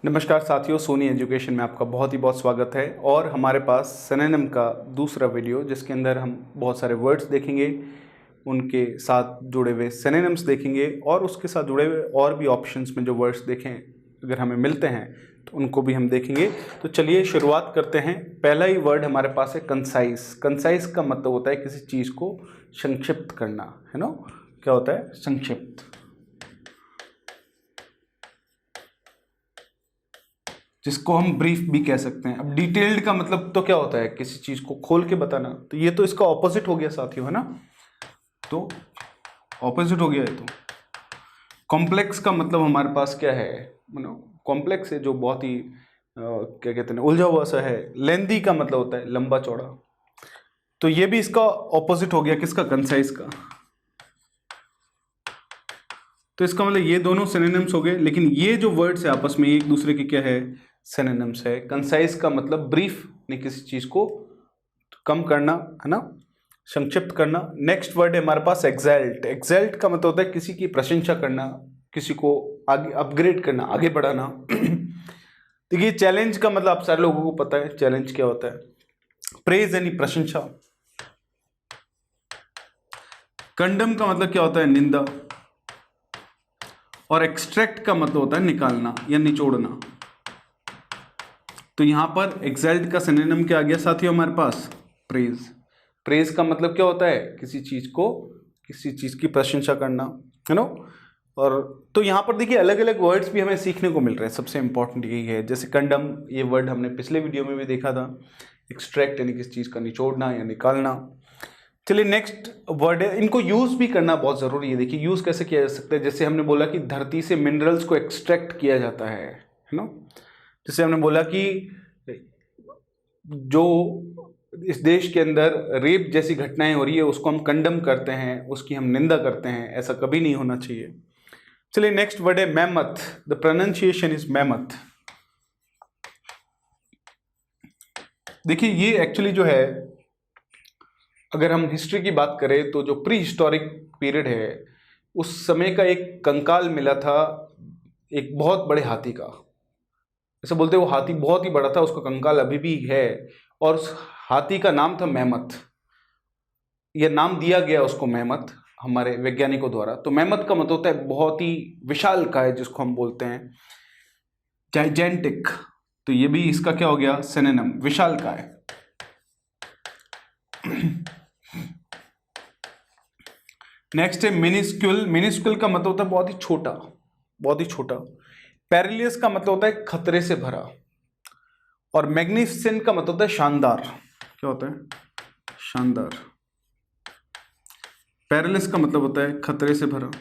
नमस्कार साथियों, सोनी एजुकेशन में आपका बहुत स्वागत है। और हमारे पास सिनोनिम का दूसरा वीडियो जिसके अंदर हम बहुत सारे वर्ड्स देखेंगे, उनके साथ जुड़े हुए सिनोनिम्स देखेंगे और उसके साथ जुड़े हुए और भी ऑप्शंस में जो वर्ड्स देखें अगर हमें मिलते हैं तो उनको भी हम देखेंगे। तो चलिए शुरुआत करते हैं। पहला ही वर्ड हमारे पास है कंसाइज। कंसाइज का मतलब होता है किसी चीज़ को संक्षिप्त करना, है ना। क्या होता है? संक्षिप्त, जिसको हम ब्रीफ भी कह सकते हैं। अब डिटेल्ड का मतलब तो क्या होता है? किसी चीज को खोल के बताना। तो ये तो इसका ऑपोजिट हो गया साथियों, है ना। तो ऑपोजिट हो गया ये तो। कॉम्प्लेक्स का मतलब हमारे पास क्या है? कॉम्प्लेक्स है जो बहुत ही क्या कहते हैं, उलझा हुआ सा है। लेंदी का मतलब होता है लंबा चौड़ा। तो ये भी इसका ऑपोजिट हो गया किसका? कंसाइज का। तो इसका मतलब ये दोनों सिनोनिम्स हो गए, लेकिन ये जो वर्ड्स है आपस में एक दूसरे के क्या है? सिनोनिम्स है। कंसाइज का मतलब ब्रीफ, ने किसी चीज को कम करना, है ना, संक्षिप्त करना। नेक्स्ट वर्ड है हमारे पास एक्सैल्ट। एक्सैल्ट का मतलब होता है किसी की प्रशंसा करना, किसी को आगे अपग्रेड करना, आगे बढ़ाना। देखिए चैलेंज का मतलब आप सारे लोगों को पता है चैलेंज क्या होता है। प्रेज यानी प्रशंसा। कंडम का मतलब क्या होता है? निंदा। और एक्सट्रैक्ट का मतलब होता है निकालना या निचोड़ना। तो यहां पर एक्सैल्ट का सिनोनिम क्या आ गया साथियों हमारे पास? प्रेज। प्रेज का मतलब क्या होता है? किसी चीज की प्रशंसा करना, है ना। और तो यहां पर देखिए अलग अलग वर्ड्स भी हमें सीखने को मिल रहे हैं। सबसे इंपॉर्टेंट यही है, जैसे कंडम, ये वर्ड हमने पिछले वीडियो में भी देखा था। एक्सट्रैक्ट यानी किसी चीज का निचोड़ना या निकालना। चलिए नेक्स्ट वर्ड है, इनको यूज भी करना बहुत जरूरी है। देखिए यूज कैसे किया जा सकता है, जैसे हमने बोला कि धरती से मिनरल्स को एक्सट्रैक्ट किया जाता है ना। जैसे हमने बोला कि जो इस देश के अंदर रेप जैसी घटनाएं हो रही है उसको हम कंडम करते हैं, उसकी हम निंदा करते हैं। ऐसा कभी नहीं होना चाहिए। चलिए नेक्स्ट वर्ड है mammoth. The pronunciation is mammoth. देखिए ये एक्चुअली जो है, अगर हम हिस्ट्री की बात करें तो जो प्री हिस्टोरिक पीरियड है उस समय का एक कंकाल मिला था एक बहुत बड़े हाथी का। ऐसे बोलते हैं वो हाथी बहुत ही बड़ा था, उसका कंकाल अभी भी है और उस हाथी का नाम था मैमथ। यह नाम दिया गया उसको मैमथ हमारे वैज्ञानिकों द्वारा। तो मैमथ का मतलब होता है बहुत ही विशाल काय, जिसको हम बोलते हैं जाइजेंटिक। तो ये भी इसका क्या हो गया? सिनोनिम, विशाल काय। नेक्स्ट है मिनिस्क्यूल। मिनिस्क्यूल का मतलब होता है बहुत ही छोटा, बहुत ही छोटा। पेरिलियस का मतलब होता है खतरे से भरा। और मैग्निफिसेंट का मतलब होता है शानदार। क्या होता है? शानदार। पेरिलियस का मतलब होता है खतरे से भरा।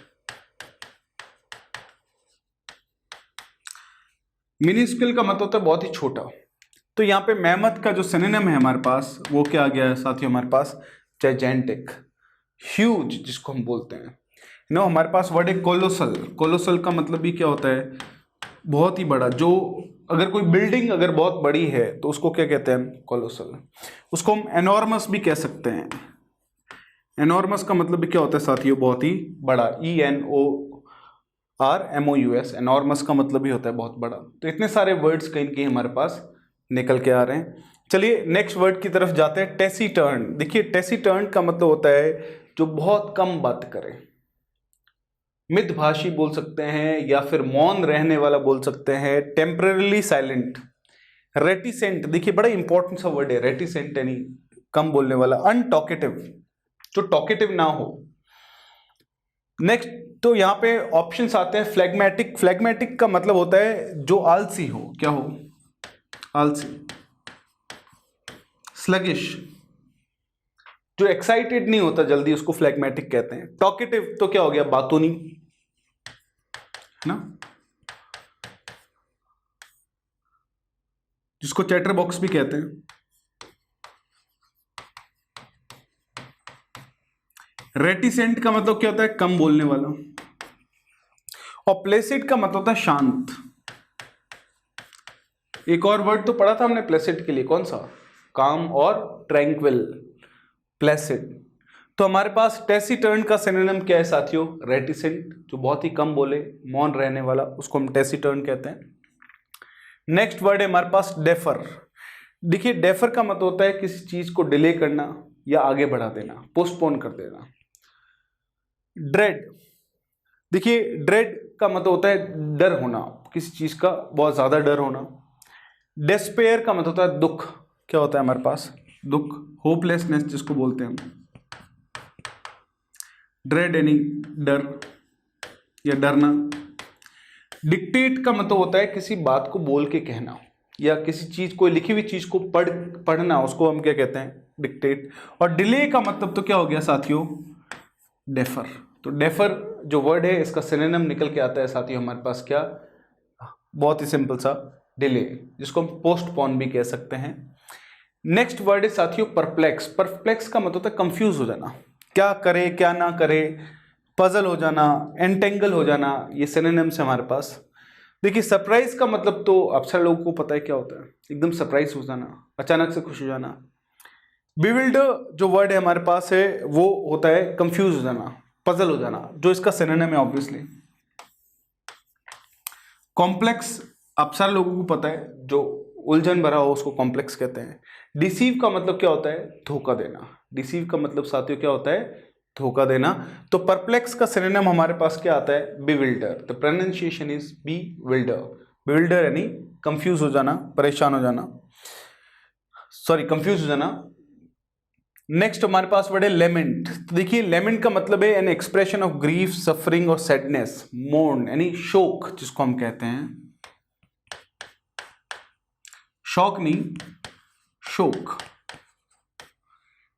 मिनिस्क्यूल का मतलब होता है बहुत ही छोटा। तो यहाँ पे मैमथ का जो सिनोनिम है हमारे पास वो क्या आ गया है साथियों हमारे पास? जाइजेंटिक, ह्यूज, जिसको हम बोलते हैं। नो हमारे पास वर्ड है कोलोसल। कोलोसल का मतलब भी क्या होता है? बहुत ही बड़ा। जो अगर कोई बिल्डिंग अगर बहुत बड़ी है तो उसको क्या कहते हैं? कोलोसल। उसको हम एनॉर्मस भी कह सकते हैं। एनॉर्मस का मतलब भी क्या होता है साथियों? बहुत ही बड़ा। ENORMOUS। एनॉर्मस का मतलब भी होता है बहुत बड़ा। तो इतने सारे वर्ड्स कहीं कहीं हमारे पास निकल के आ रहे हैं। चलिए नेक्स्ट वर्ड की तरफ जाते हैं, टेसिटर्न। देखिए टेसिटर्न का मतलब होता है जो बहुत कम बात करे। मितभाषी बोल सकते हैं या फिर मौन रहने वाला बोल सकते हैं। Temporarily silent. रेटिसेंट, देखिए बड़ा इंपॉर्टेंट सा वर्ड है रेटिसेंट, यानी कम बोलने वाला। अनटॉकेटिव, जो टॉकेटिव ना हो। नेक्स्ट तो यहां पे ऑप्शंस आते हैं फ्लैग्मेटिक। फ्लैग्मेटिक का मतलब होता है जो आलसी हो। क्या हो? आलसी। स्लगिश, जो एक्साइटेड नहीं होता जल्दी, उसको फ्लैग्मेटिक कहते हैं। टॉकेटिव तो क्या हो गया? बातूनी, है ना, जिसको चैटर बॉक्स भी कहते हैं। रेटिसेंट का मतलब क्या होता है? कम बोलने वाला। और प्लेसिड का मतलब होता है शांत। एक और वर्ड तो पढ़ा था हमने प्लेसिड के लिए, कौन सा? काम और ट्रैंक्विल, प्लेसिड। तो हमारे पास टेसिटर्न का सिनोनिम क्या है साथियों? रेटिसेंट, जो बहुत ही कम बोले, मौन रहने वाला, उसको हम टेसिटर्न कहते हैं। नेक्स्ट वर्ड है हमारे पास डेफर। देखिए डेफर का मतलब होता है किसी चीज को डिले करना या आगे बढ़ा देना, पोस्टपोन कर देना। ड्रेड, देखिए ड्रेड का मतलब होता है डर होना, किसी चीज का बहुत ज्यादा डर होना। डेस्पेयर का मतलब होता है दुख, क्या होता है हमारे पास, दुख, होपलेसनेस जिसको बोलते हैं हम। ड्रेड यानी डर या डरना। डिक्टेट का मतलब होता है किसी बात को बोल के कहना या किसी चीज को, लिखी हुई चीज को पढ़ना, उसको हम क्या कहते हैं, डिक्टेट। और डिले का मतलब तो क्या हो गया साथियों, डेफर। तो डेफर जो वर्ड है इसका सिनोनिम निकल के आता है साथियों हमारे पास क्या, बहुत ही सिंपल सा, डिले, जिसको हम पोस्टपोन भी कह सकते हैं। नेक्स्ट वर्ड है साथियों परप्लेक्स। परप्लेक्स का मतलब होता है कंफ्यूज हो जाना, क्या करे क्या ना करे, पजल हो जाना, एंटेंगल हो जाना, ये सिनोनिम्स है हमारे पास। देखिए सरप्राइज का मतलब तो अक्सर लोगों को पता है क्या होता है, एकदम सरप्राइज हो जाना, अचानक से खुश हो जाना। बिविल्डर जो वर्ड है हमारे पास है वो होता है कंफ्यूज हो जाना, पजल हो जाना, जो इसका सिनोनिम है ऑब्वियसली। कॉम्प्लेक्स अक्सर लोगों को पता है, जो उलझन भरा हो उसको कॉम्प्लेक्स कहते हैं। डिसीव का मतलब क्या होता है, धोखा देना। डिसीव का मतलब साथियों क्या होता है, धोखा देना। तो परप्लेक्स का सिनोनिम हमारे पास क्या आता है, bewilder. The pronunciation is bewilder. Bewilder यानी कंफ्यूज हो जाना, परेशान हो जाना, सॉरी कंफ्यूज हो जाना। नेक्स्ट हमारे पास वर्ड है लेमेंट। तो देखिए लेमेंट का मतलब है an expression of grief, suffering और सैडनेस। मोर्न यानी शोक जिसको हम कहते हैं, शौक नहीं, शोक।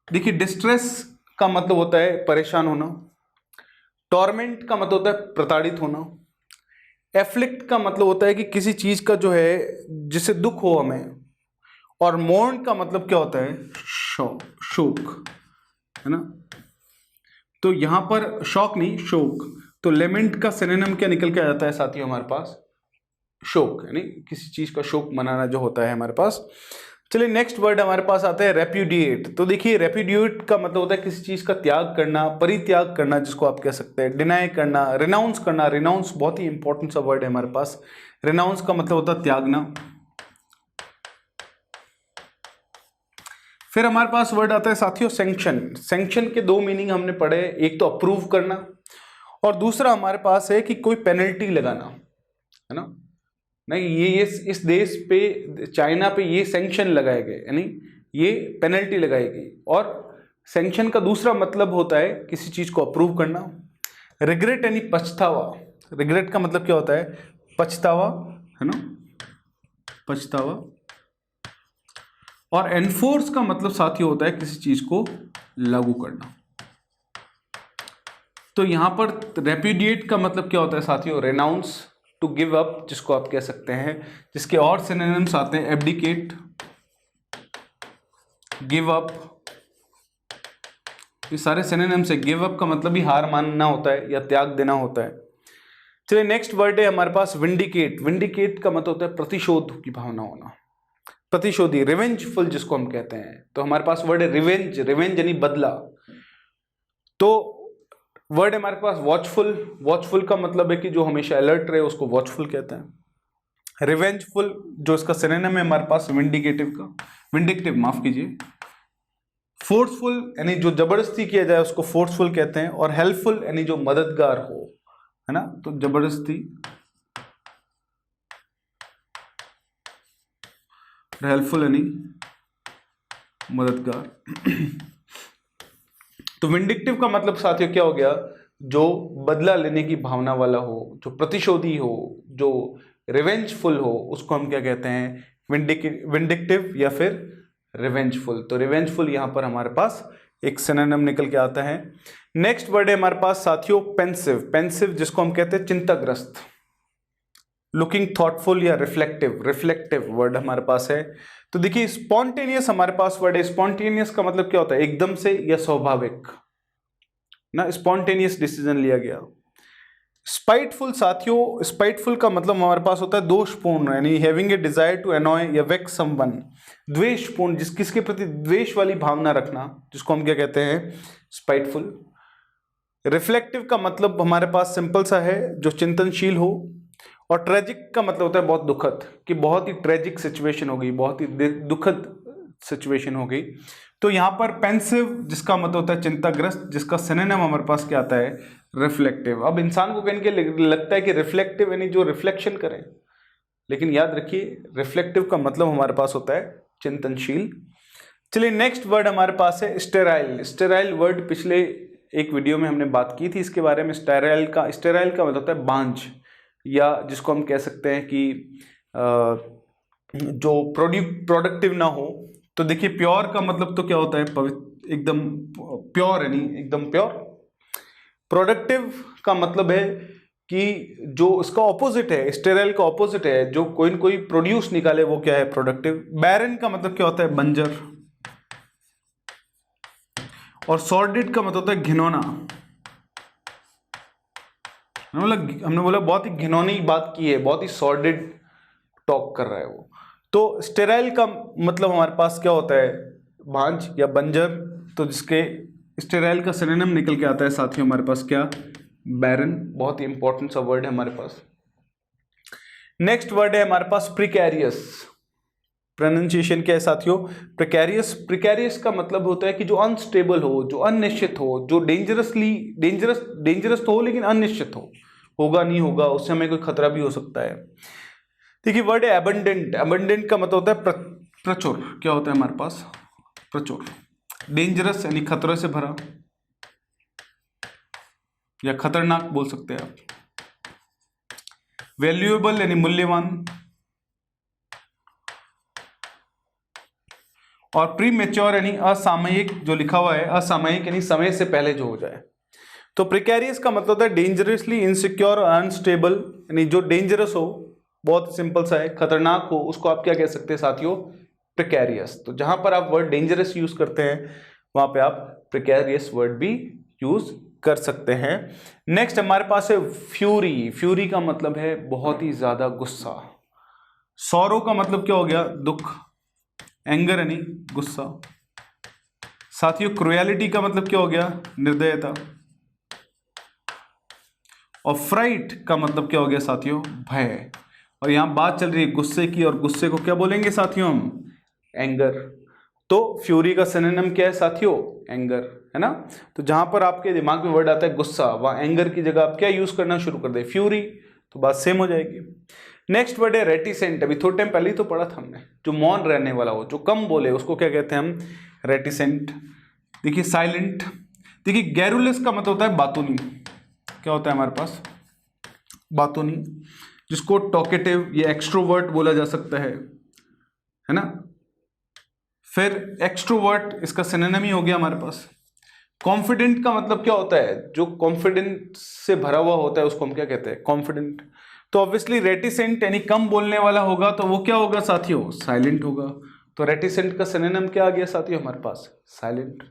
देखिए डिस्ट्रेस का मतलब होता है परेशान होना। टॉर्मेंट का मतलब होता है प्रताड़ित होना। एफ्लिक्ट का मतलब होता है कि किसी चीज का जो है जिससे दुख हो हमें। और मोर्न का मतलब क्या होता है, शोक, शोक, है ना। तो यहां पर शौक नहीं, शोक। तो लेमेंट का सिनोनिम क्या निकल के आ जाता है साथियों हमारे पास, शोक, यानी किसी चीज का शोक मनाना जो होता है हमारे पास। चलिए नेक्स्ट वर्ड हमारे पास आता है रेप्यूडिएट। तो देखिए रेप्यूडिएट का मतलब होता है किसी चीज का त्याग करना, परित्याग करना जिसको आप कह सकते हैं, डिनाई करना, रिनाउंस करना। रिनाउंस बहुत ही इंपॉर्टेंट सा वर्ड है हमारे पास। रिनाउंस का मतलब होता है त्यागना। फिर हमारे पास वर्ड आता है साथियों सैंक्शन। सैंक्शन के दो मीनिंग हमने पढ़े, एक तो अप्रूव करना और दूसरा हमारे पास है कि कोई पेनल्टी लगाना, है ना। नहीं ये इस देश पे, चाइना पे ये सैंक्शन लगाए गए, यानी ये पेनल्टी लगाई गई। और सैंक्शन का दूसरा मतलब होता है किसी चीज को अप्रूव करना। रिग्रेट यानी पछतावा। रिग्रेट का मतलब क्या होता है, पछतावा, है ना, पछतावा। और एनफोर्स का मतलब साथियों होता है किसी चीज को लागू करना। तो यहां पर रेप्यूडिएट का मतलब क्या होता है साथियों, रेनाउंस, टू गिव अप जिसको आप कह सकते हैं। जिसके और सिनोनिम्स आते हैं एब्डिकेट, गिव अप, ये सारे सिनोनिम्स है। गिव अप का मतलब ही हार मानना होता है या त्याग देना होता है। चलिए नेक्स्ट वर्ड है हमारे पास विंडिकेट। विंडिकेट का मतलब होता है प्रतिशोध की भावना होना, प्रतिशोधी, रिवेंजफुल जिसको हम कहते हैं। तो हमारे पास वर्ड है रिवेंज। रिवेंज यानी बदला। तो वर्ड है हमारे पास वॉचफुल। वॉचफुल का मतलब है कि जो हमेशा अलर्ट रहे उसको वॉचफुल कहते हैं। रिवेंजफुल जो इसका सिनोनिम है हमारे पास विंडिकेटिव का, विंडिकेटिव माफ कीजिए। फोर्सफुल यानी जो जबरदस्ती किया जाए उसको फोर्सफुल कहते हैं। और हेल्पफुल यानी जो मददगार हो, है ना। तो जबरदस्ती, हेल्पफुल यानी मददगार। तो विंडिक्टिव का मतलब साथियों क्या हो गया, जो बदला लेने की भावना वाला हो, जो प्रतिशोधी हो, जो रिवेंजफुल हो, उसको हम क्या कहते हैं, विंडिक्टिव या फिर रिवेंजफुल। तो रिवेंजफुल यहां पर हमारे पास एक सिनोनिम निकल के आता है। नेक्स्ट वर्ड है हमारे पास साथियों पेंसिव। पेंसिव जिसको हम कहते हैं चिंताग्रस्त। लुकिंग थॉटफुल या रिफ्लेक्टिव, रिफ्लेक्टिव वर्ड हमारे पास है। तो देखिए स्पॉन्टेनियस हमारे पास वर्ड है। स्पॉन्टेनियस का मतलब क्या होता है, एकदम से या स्वाभाविक ना, स्पॉन्टेनियस डिसीजन लिया गया। स्पाइटफुल साथियों, स्पाइटफुल का मतलब हमारे पास होता है दोषपूर्ण, यानी having a desire to annoy या वेक्स समवन। द्वेषपूर्ण, किसके प्रति द्वेष वाली भावना रखना, जिसको हम क्या कहते हैं, स्पाइटफुल। रिफ्लेक्टिव का मतलब हमारे पास सिंपल सा है, जो चिंतनशील हो। और ट्रेजिक का मतलब होता है बहुत दुखद, कि बहुत ही ट्रेजिक सिचुएशन हो गई, बहुत ही दुखद सिचुएशन हो गई। तो यहाँ पर पेंसिव जिसका मतलब होता है चिंताग्रस्त, जिसका सिनोनिम हमारे पास क्या आता है, रिफ्लेक्टिव। अब इंसान को कहने के लगता है कि रिफ्लेक्टिव यानी जो रिफ्लेक्शन करें, लेकिन याद रखिए रिफ्लेक्टिव का मतलब हमारे पास होता है चिंतनशील। चलिए नेक्स्ट वर्ड हमारे पास है स्टेराइल। स्टेराइल वर्ड पिछले एक वीडियो में हमने बात की थी इसके बारे में। स्टेराइल का मतलब होता है बांझ, या जिसको हम कह सकते हैं कि जो प्रोडक्टिव ना हो। तो देखिए प्योर का मतलब तो क्या होता है, पवित्र, एकदम प्योर यानी एकदम प्योर। प्रोडक्टिव का मतलब है कि जो उसका ऑपोजिट है, स्टेराइल का ऑपोजिट है, जो कोई न कोई प्रोड्यूस निकाले वो क्या है, प्रोडक्टिव। बैरन का मतलब क्या होता है, बंजर। और सॉर्डिड का मतलब होता है घिनौना। हमने बोला बहुत ही घिनौनी बात की है, बहुत ही सॉर्डिड टॉक कर रहा है वो। तो स्टेराइल का मतलब हमारे पास क्या होता है, भांज या बंजर। तो जिसके स्टेराइल का सिनोनिम निकल के आता है साथियों हमारे पास क्या, बैरन। बहुत ही इंपॉर्टेंट सा वर्ड है हमारे पास। नेक्स्ट वर्ड है हमारे पास प्रिकैरियस। प्रोनाउंसिएशन क्या है साथियों, प्रिकैरियस। प्रिकैरियस का मतलब होता है कि जो अनस्टेबल हो, जो अनिश्चित हो, जो डेंजरस तो हो लेकिन अनिश्चित हो, होगा नहीं होगा, उससे हमें कोई खतरा भी हो सकता है। देखिए वर्ड है एबंडेंट। एबंडेंट का मतलब होता है प्रचुर। क्या होता है हमारे पास, प्रचुर। डेंजरस यानी खतरे से भरा, या खतरनाक बोल सकते हैं आप। वैल्यूएबल यानी मूल्यवान। और प्री मेच्योर यानी असामयिक, जो लिखा हुआ है असामयिक यानी समय से पहले जो हो जाए। तो प्रिकैरियस का मतलब होता है डेंजरसली इनसिक्योर और अनस्टेबल, यानी जो डेंजरस हो, बहुत सिंपल सा है, खतरनाक हो, उसको आप क्या कह सकते हैं साथियों, प्रिकैरियस। तो जहां पर आप वर्ड डेंजरस यूज करते हैं वहां पे आप प्रिकैरियस वर्ड भी यूज कर सकते हैं। नेक्स्ट हमारे पास है फ्यूरी। फ्यूरी का मतलब है बहुत ही ज्यादा गुस्सा। सौरो का मतलब क्या हो गया, दुख। एंगर यानी गुस्सा। साथियों क्रुएलिटी का मतलब क्या हो गया, निर्दयता। और फ्राइट का मतलब क्या हो गया साथियों, भय। और यहां बात चल रही है गुस्से की, और गुस्से को क्या बोलेंगे साथियों हम, एंगर। तो फ्यूरी का सिनोनिम क्या है साथियों, एंगर, है ना। तो जहां पर आपके दिमाग में वर्ड आता है गुस्सा, वहां एंगर की जगह आप क्या यूज करना शुरू कर दे, फ्यूरी, तो बात सेम हो जाएगी। नेक्स्ट वर्ड है रेटिसेंट। अभी थोड़े टाइम पहले ही तो पढ़ा था हमने, जो मौन रहने वाला हो, जो कम बोले, उसको क्या कहते हैं हम, रेटिसेंट। देखिए साइलेंट। देखिए गैरुलस का मतलब होता है बातूनी। क्या होता है हमारे पास, बातूनी, जिसको टॉकेटिव या एक्सट्रोवर्ट बोला जा सकता है ना। फिर एक्सट्रोवर्ट इसका सिनोनिम ही हो गया हमारे पास। कॉन्फिडेंट का मतलब क्या होता है, जो कॉन्फिडेंस से भरा हुआ होता है उसको हम क्या कहते हैं, कॉन्फिडेंट। तो ऑब्वियसली रेटिसेंट यानी कम बोलने वाला होगा, तो वो क्या होगा साथियों, साइलेंट होगा। तो रेटिसेंट का सिनोनिम क्या आ गया साथियों हमारे पास, साइलेंट।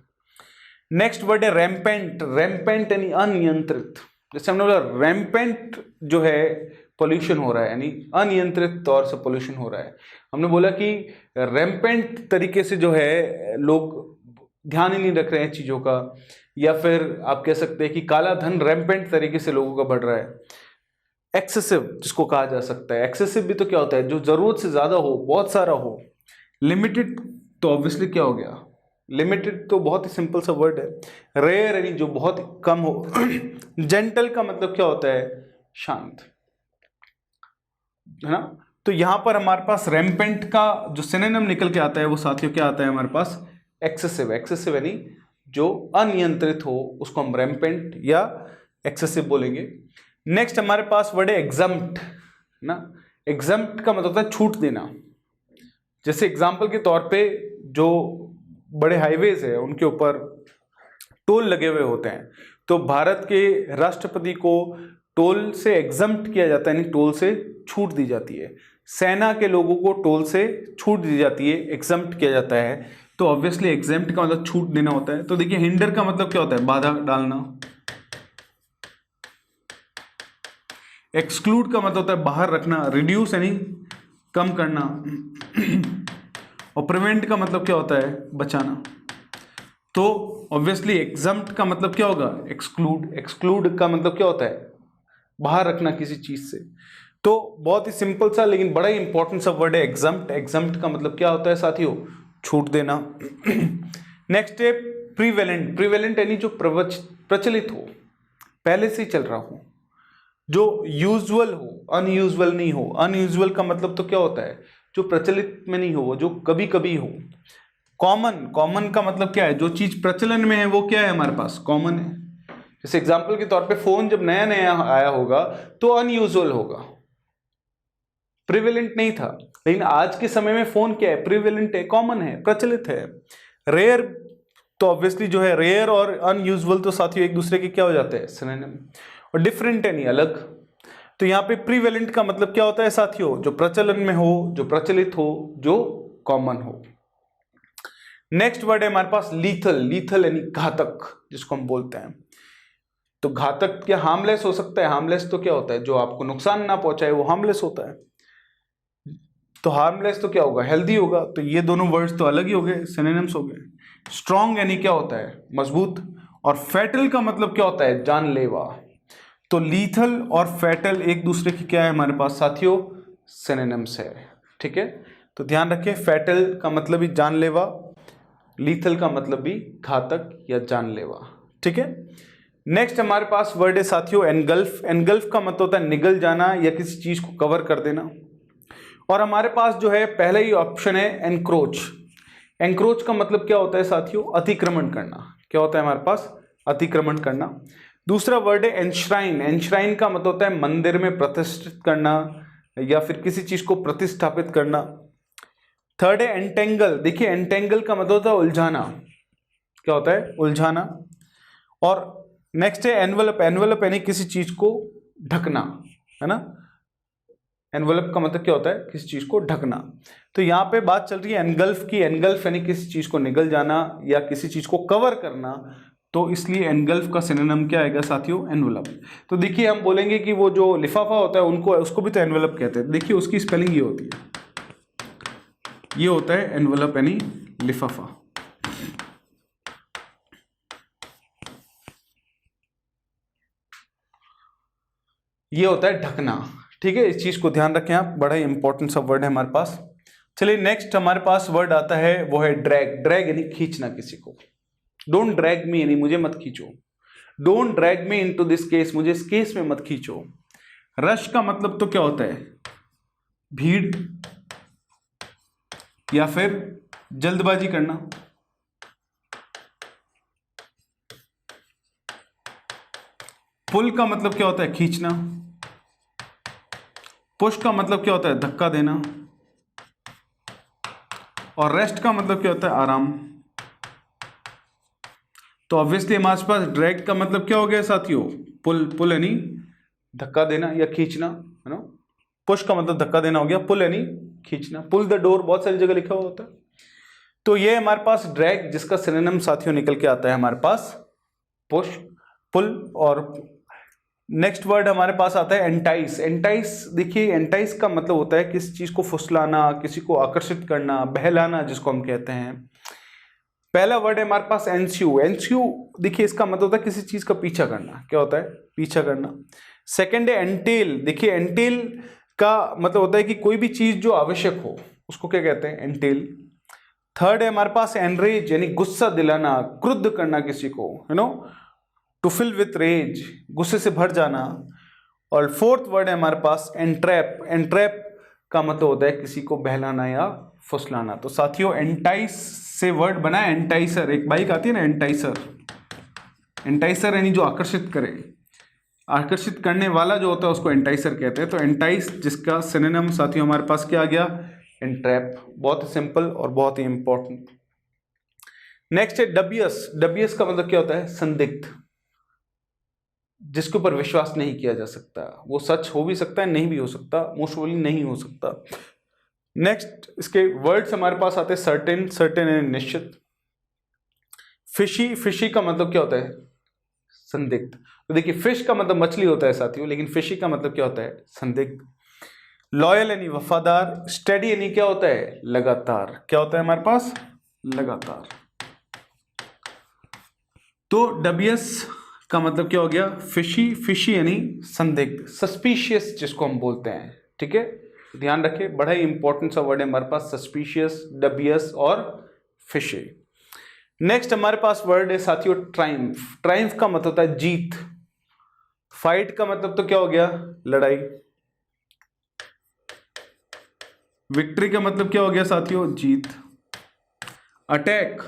नेक्स्ट वर्ड है रैम्पेंट। रैम्पेंट यानी अनियंत्रित। जैसे हमने बोला रैम्पेंट जो है पोल्यूशन हो रहा है, यानी अनियंत्रित तौर से पोल्यूशन हो रहा है। हमने बोला कि रैम्पेंट तरीके से जो है लोग ध्यान ही नहीं रख रहे हैं चीजों का, या फिर आप कह सकते हैं कि काला धन रैम्पेंट तरीके से लोगों का बढ़ रहा है। एक्सेसिव जिसको कहा जा सकता है, एक्सेसिव भी तो क्या होता है, जो जरूरत से ज्यादा हो, बहुत सारा हो। लिमिटेड तो ऑब्वियसली क्या हो गया, लिमिटेड तो बहुत ही सिंपल सा वर्ड है। रेयर यानी जो बहुत कम हो। जेंटल का मतलब क्या होता है, शांत, है ना। तो यहां पर हमारे पास रैम्पेंट का जो सिनोनिम निकल के आता है वो साथियों क्या आता है हमारे पास, एक्सेसिव। एक्सेसिव यानी जो अनियंत्रित हो उसको हम रैम्पेंट या एक्सेसिव बोलेंगे। नेक्स्ट हमारे पास वर्ड है एग्जम्प्ट ना। एग्जम्प्ट का मतलब होता है छूट देना। जैसे एग्जाम्पल के तौर पे जो बड़े हाईवेज है उनके ऊपर टोल लगे हुए होते हैं, तो भारत के राष्ट्रपति को टोल से एग्जम्प्ट किया जाता है, यानी टोल से छूट दी जाती है। सेना के लोगों को टोल से छूट दी जाती है, एग्जम्प्ट किया जाता है। तो ऑब्वियसली एग्जम्प्ट का मतलब छूट देना होता है। तो देखिए हिंडर का मतलब क्या होता है, बाधा डालना। एक्सक्लूड का मतलब होता है बाहर रखना, रिड्यूस यानी कम करना। और प्रिवेंट का मतलब क्या होता है, बचाना। तो ऑब्वियसली एग्जम्प्ट का मतलब क्या होगा, एक्सक्लूड। एक्सक्लूड का मतलब क्या होता है, बाहर रखना किसी चीज से। तो बहुत ही सिंपल सा लेकिन बड़ा ही इंपॉर्टेंट सा वर्ड है एग्जम्प्ट। एग्जम्प्ट का मतलब क्या होता है साथियों? छूट देना। नेक्स्ट है प्रीवेलेंट। प्रीवेलेंट यानी जो प्रचलित हो, पहले से ही चल रहा हो, जो यूजुअल हो, अनयूजुअल नहीं हो। अनयूजुअल का मतलब तो क्या होता है? जो प्रचलित में नहीं हो, जो कभी कभी हो। कॉमन, कॉमन का मतलब क्या है? जो चीज प्रचलन में है वो क्या है हमारे पास? कॉमन है। जैसे एग्जाम्पल के तौर पे फोन जब नया नया आया होगा तो अनयूजुअल होगा, प्रिवेलेंट नहीं था। लेकिन आज के समय में फोन क्या है? प्रिवेलेंट है, कॉमन है, प्रचलित है। रेयर तो ऑब्वियसली जो है, रेयर और अनयूजुअल तो साथियों एक दूसरे के क्या हो जाते हैं? सिनोनिम। और डिफरेंट यानी अलग। तो यहाँ पे प्रीवेलेंट का मतलब क्या होता है साथियों? जो प्रचलन में हो, जो प्रचलित हो, जो कॉमन हो। नेक्स्ट वर्ड है हमारे पास लीथल। लीथल यानी घातक, जिसको हम बोलते हैं। तो घातक क्या हार्मलेस हो सकता है? हार्मलेस तो क्या होता है? जो आपको नुकसान ना पहुंचाए वो हार्मलेस होता है। तो हार्मलेस तो क्या होगा? हेल्दी होगा। तो ये दोनों वर्ड्स तो अलग ही हो गए, सिनोनिम्स हो गए। स्ट्रॉन्ग यानी क्या होता है? मजबूत। और फैटल का मतलब क्या होता है? जानलेवा। तो लीथल और फैटल एक दूसरे की क्या है हमारे पास साथियों? सिनोनिम्स है। ठीक है, तो ध्यान रखें, फैटल का मतलब भी जानलेवा, लीथल का मतलब भी घातक या जानलेवा। ठीक है। नेक्स्ट हमारे पास वर्ड है साथियों एनगल्फ। एनगल्फ का मतलब होता है निगल जाना या किसी चीज को कवर कर देना। और हमारे पास जो है पहला ही ऑप्शन है एनक्रोच। एनक्रोच का मतलब क्या होता है साथियों? अतिक्रमण करना। क्या होता है हमारे पास? अतिक्रमण करना। दूसरा वर्ड है एनश्राइन। एनश्राइन का मतलब होता है मंदिर में प्रतिष्ठित करना या फिर किसी चीज को प्रतिस्थापित करना। थर्ड है एंटेंगल। देखिए एंटेंगल का मतलब होता है उलझाना। क्या होता है? उलझाना। और नेक्स्ट है एनवलप। एनवलप यानी किसी चीज को ढकना, है ना। एनवलप का मतलब क्या होता है? किसी चीज को ढकना। तो यहाँ पे बात चल रही है एनगल्फ की। एनगल्फ यानी किसी चीज को निगल जाना या किसी चीज को कवर करना। तो इसलिए एनगल्फ का सिनोनिम क्या आएगा साथियों? एनवलप। तो देखिए हम बोलेंगे कि वो जो लिफाफा होता है उनको, उसको भी तो एनवलप कहते हैं। देखिए उसकी स्पेलिंग ये होती है, ये होता है एनवलप यानी लिफाफा। ये होता है ढकना। ठीक है, इस चीज को ध्यान रखें आप, बड़ा ही इंपॉर्टेंट सा वर्ड है हमारे पास। चलिए नेक्स्ट हमारे पास वर्ड आता है, वो है ड्रैग। ड्रैग यानी खींचना किसी को। डोंट ड्रैग मी यानी मुझे मत खींचो। Don't drag me into this case, मुझे इस केस में मत खींचो। रश का मतलब तो क्या होता है? भीड़ या फिर जल्दबाजी करना। पुल का मतलब क्या होता है? खींचना। पुश का मतलब क्या होता है? धक्का देना। और रेस्ट का मतलब क्या होता है? आराम। तो ऑब्वियसली हमारे पास ड्रैग का मतलब क्या हो गया साथियों? पुल। पुल यानी धक्का देना या खींचना, है ना। पुश का मतलब धक्का देना हो गया, पुल यानी खींचना। पुल द डोर बहुत सारी जगह लिखा हुआ होता है। तो ये हमारे पास ड्रैग, जिसका सिनोनिम साथियों निकल के आता है हमारे पास पुश, पुल। और नेक्स्ट वर्ड हमारे पास आता है एंटाइस। एंटाइस, देखिए एंटाइस का मतलब होता है किसी चीज को फुसलाना, किसी को आकर्षित करना, बहलाना, जिसको हम कहते हैं। पहला वर्ड है हमारे पास एंस्यू। एंस्यू देखिए इसका मतलब होता है किसी चीज का पीछा करना। क्या होता है? पीछा करना। सेकंड है एंटेल। देखिए एंटेल का मतलब होता है कि कोई भी चीज जो आवश्यक हो उसको क्या कहते हैं? एंटेल। थर्ड है हमारे पास एनरेज, यानी गुस्सा दिलाना, क्रुद्ध करना किसी को, you know, to fill with rage, गुस्से से भर जाना। और फोर्थ वर्ड है हमारे पास एंट्रैप। एंट्रैप का मतलब होता है किसी को बहलाना या फुसलाना। तो साथियों एंटाइस से वर्ड बना है एंटाइसर। एक बाइक आती है ना एंटाइसर। एंटाइसर यानी जो आकर्षित करे, आकर्षित करने वाला जो होता है उसको एंटाइसर कहते हैं। तो एंटाइस, जिसका सिनोनिम साथियों हमारे पास क्या आ गया? एंट्रैप। बहुत ही सिंपल और बहुत ही इंपॉर्टेंट। नेक्स्ट है डबियस। डबियस का मतलब क्या होता है? संदिग्ध, जिसके ऊपर विश्वास नहीं किया जा सकता। वो सच हो भी सकता है, नहीं भी हो सकता, मोस्ट प्रोबेबली नहीं हो सकता। नेक्स्ट इसके वर्ड्स हमारे पास आते हैं सर्टेन। सर्टेन यानी निश्चित। फिशी। फिशी का मतलब क्या होता है? संदिग्ध। तो देखिए फिश का मतलब मछली होता है साथियों, लेकिन फिशी का मतलब क्या होता है? संदिग्ध। लॉयल यानी वफादार। स्टडी यानी क्या होता है? लगातार। क्या होता है हमारे पास? लगातार। तो डबियस का मतलब क्या हो गया? फिशी। फिशी यानी संदिग्ध, सस्पिशियस जिसको हम बोलते हैं, ठीक है, ध्यान रखें, बड़ा ही इंपॉर्टेंट सा वर्ड है हमारे पास सस्पिशियस, डबियस और फिशे। नेक्स्ट हमारे पास वर्ड है साथियों ट्रायम्फ। ट्रायम्फ का मतलब होता है जीत। फाइट का मतलब तो क्या हो गया, लड़ाई। विक्ट्री का मतलब क्या हो गया साथियों, जीत। अटैक,